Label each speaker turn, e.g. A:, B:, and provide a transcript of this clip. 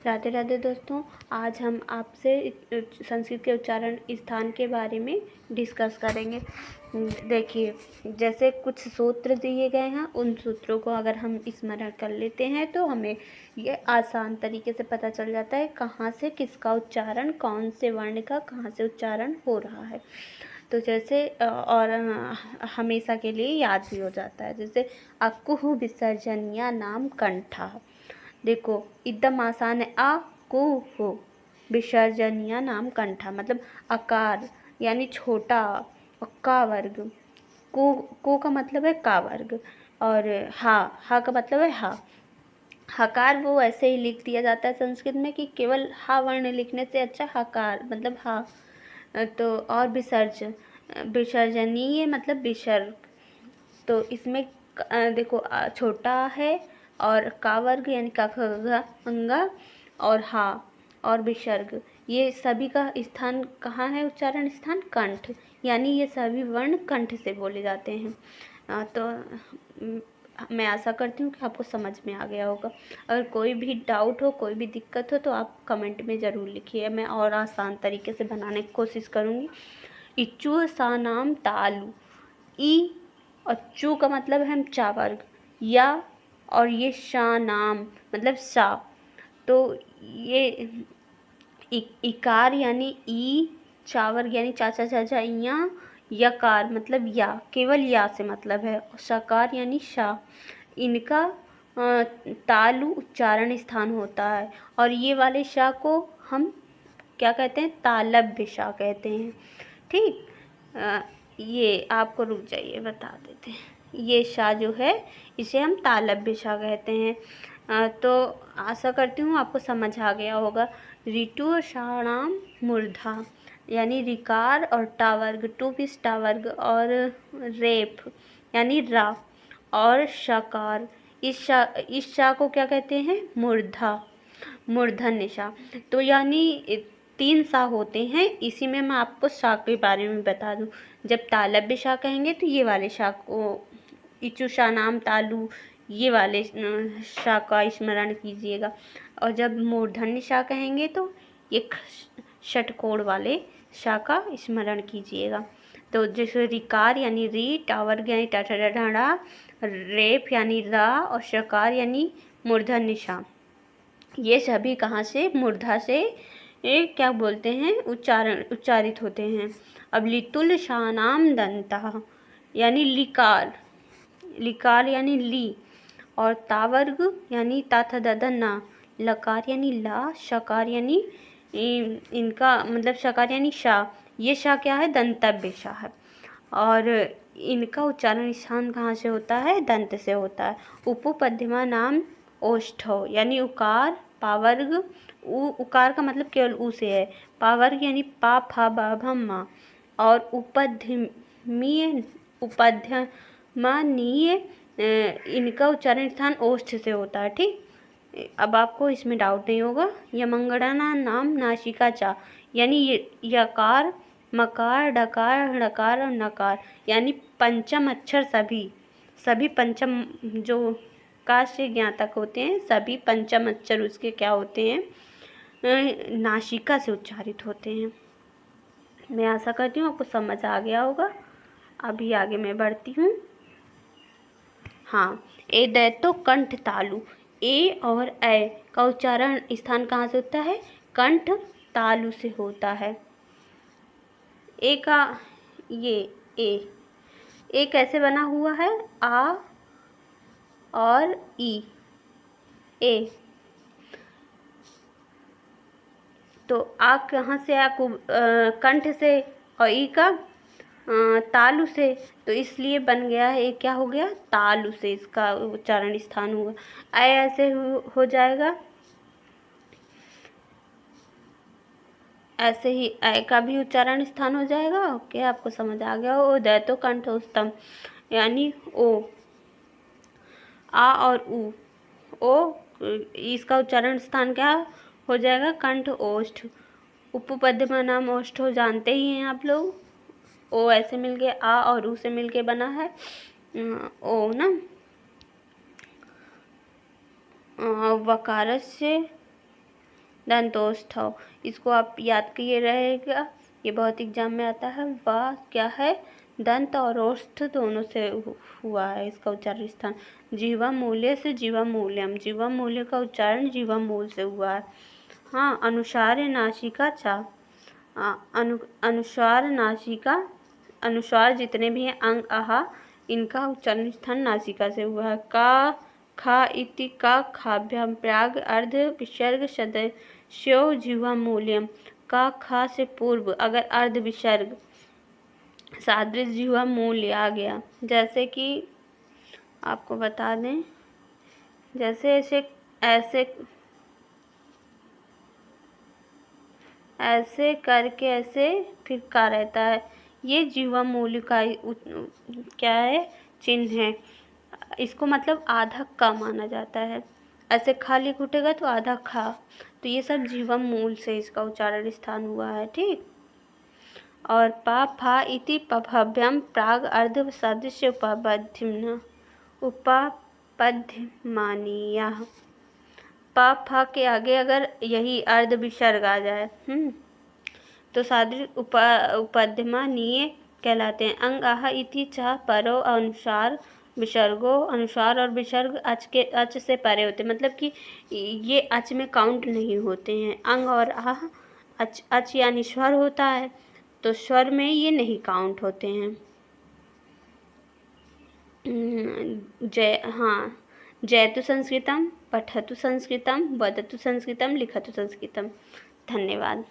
A: राधे राधे दोस्तों, आज हम आपसे संस्कृत के उच्चारण स्थान के बारे में डिस्कस करेंगे। देखिए, जैसे कुछ सूत्र दिए गए हैं, उन सूत्रों को अगर हम स्मरण कर लेते हैं तो हमें ये आसान तरीके से पता चल जाता है कहाँ से किसका उच्चारण, कौन से वर्ण का कहाँ से उच्चारण हो रहा है। तो जैसे और हमेशा के लिए याद भी हो जाता है। जैसे अकुह विसर्जनिया नाम कंठा। देखो एकदम आसान है। आ कु हो विसर्जनिया नाम कंठा, मतलब आकार यानी छोटा, और का वर्ग, को का मतलब है का वर्ग, और हा का मतलब है हा। हकार वो ऐसे ही लिख दिया जाता है संस्कृत में कि केवल हा वर्ण लिखने से अच्छा हकार मतलब हा। तो और विसर्जनीय मतलब विसर्ग। तो इसमें देखो छोटा है, और का वर्ग यानी का ख ग अंगा, और हा और विसर्ग, ये सभी का स्थान कहाँ है? उच्चारण स्थान कंठ, यानी ये सभी वर्ण कंठ से बोले जाते हैं। तो मैं आशा करती हूँ कि आपको समझ में आ गया होगा। अगर कोई भी डाउट हो, कोई भी दिक्कत हो तो आप कमेंट में ज़रूर लिखिए, मैं और आसान तरीके से बनाने की कोशिश करूँगी। इच्चू सा नाम तालु। ई और चू का मतलब है चा वर्ग, या और ये शा नाम मतलब सा। तो ये इकार यानी ई, चा वर्ग यानी चाचा चाचा इया, यकार मतलब या, केवल या से मतलब है। शकार यानी शा, इनका तालु उच्चारण स्थान होता है। और ये वाले शा को हम क्या कहते हैं? तालव्य शा कहते हैं। ठीक, ये आपको रुक जाइए बता देते हैं। ये शा जो है इसे हम तालव्य शा कहते हैं। तो आशा करती हूँ आपको समझ आ गया होगा। ऋतु शाणाम मूर्धा, यानी रिकार और टावर्ग, टू पीस टावर्ग, और रेप यानी रा, और शकार। इस शा को क्या कहते हैं? मूर्धा, मूर्धन्य शा। तो यानी 3 सा होते हैं। इसी में मैं आपको शा के बारे में बता दूं। जब तालव्य शा कहेंगे तो ये वाले शा को इचु शा नाम तालु, ये वाले शा का स्मरण कीजिएगा। और जब मूर्धन्य शा कहेंगे तो ये षटकोण वाले शा का स्मरण कीजिएगा। तो जैसे रिकार यानी री, टावर्ग यानी टाटा, रेप यानी रा, और शकार यानी मूर्धन्य शा। ये सभी कहाँ से? मूर्धा से क्या बोलते हैं? उच्चारित होते हैं। अब लितुल शानाम दंता, यानी लिकार, लिकार यानी ली, और तावर्ग यानी ताथा ददना, लकार यानी ला, शकार यानी इनका मतलब शकार यानी शा। ये शा क्या है? दंतव्य शा है। और इनका उच्चारण स्थान कहाँ से होता है? दंत से होता है। उपपद्यमा नाम ओष्ठो, यानी उकार पावर्ग, उकार का मतलब केवल ऊ से है। पावर्ग यानी पा फा बा भम मा, और उपध्यमानीय इनका उच्चारण स्थान ओष्ठ से होता है। ठीक, अब आपको इसमें डाउट नहीं होगा। यमंगड़ना नाम नासिका चा, यानी यकार मकार डकार ड़कार और नकार, यानी पंचम अक्षर सभी पंचम जो का से ज्ञातक होते हैं, सभी पंचम अक्षर उसके क्या होते हैं? नासिका से उच्चारित होते हैं। मैं आशा करती हूँ आपको समझ आ गया होगा। अभी आगे मैं बढ़ती हूँ। हाँ, ए दैतो कंठ तालु। ए और ए का उच्चारण स्थान कहाँ से होता है? कंठ तालु से होता है। ए का ए कैसे बना हुआ है? आ और ई, ए। तो आ कहाँ से? आ कंठ से, और ई का तालु से। तो इसलिए बन गया है, ये क्या हो गया? तालु से इसका उच्चारण स्थान हुआ। ऐसे हो जाएगा। ऐसे ही ऐ का भी उच्चारण स्थान हो जाएगा। ओके, आपको समझ आ गया हो। दैतो कंठोस्तम, यानी ओ, आ और उ, ओ इसका उच्चारण स्थान क्या हो जाएगा? कंठ ओष्ठ। उपपद्यमा नाम ओष्ठो जानते ही हैं आप लोग। ओ ऐसे मिलके आ और ऊ से मिलके बना है ओ ना। वकारस्य दंतोष्ठव। इसको आप याद किए रहेगा, ये बहुत एग्जाम में आता है। वा क्या है, दंत और ओष्ठ दोनों से हुआ है इसका उच्चारण स्थान। जीवा मूल्य से जीवा मूल्यम, जीवा मूल्य का उच्चारण जीवा मूल से हुआ है। हाँ, अनुसार नासिका चा, अनुस्वार नासिका, अनुस्वार जितने भी हैं अंग आहा, इनका उच्चारण स्थान नासिका से हुआ है। का खा इति का खाभ्याम प्राग अर्ध विसर्ग सदस्यो जीवा मूल्यम। का खा से पूर्व अगर अर्ध विसर्ग सादृश जीवा मूल्य आ गया, जैसे कि आपको बता दें, जैसे ऐसे ऐसे ऐसे करके ऐसे फिर का रहता है, ये जीवा मूल्य का क्या है, चिन्ह है। इसको मतलब आधा का माना जाता है। ऐसे खाली घुटेगा तो आधा खा, तो ये सब जीवा मूल से इसका उच्चारण स्थान हुआ है। ठीक। और पा फा इति पभव्यम प्राग अर्ध सदृश उपपद्यम्न उपपद्यमानीयः। पा फा के आगे अगर यही अर्ध विसर्ग आ जाए तो सादृश उपपद्यमानीय कहलाते हैं। अंग आह इति चा परो अनुसार विसर्गो, अनुसार और विसर्ग अच से परे होते, मतलब कि ये अच में काउंट नहीं होते हैं। अंग और आह अच यानी स्वर होता है, तो स्वर में ये नहीं काउंट होते हैं। हाँ, जयतु संस्कृतम, पठतु संस्कृतम, वदतु संस्कृतम, लिखतु संस्कृतम। धन्यवाद।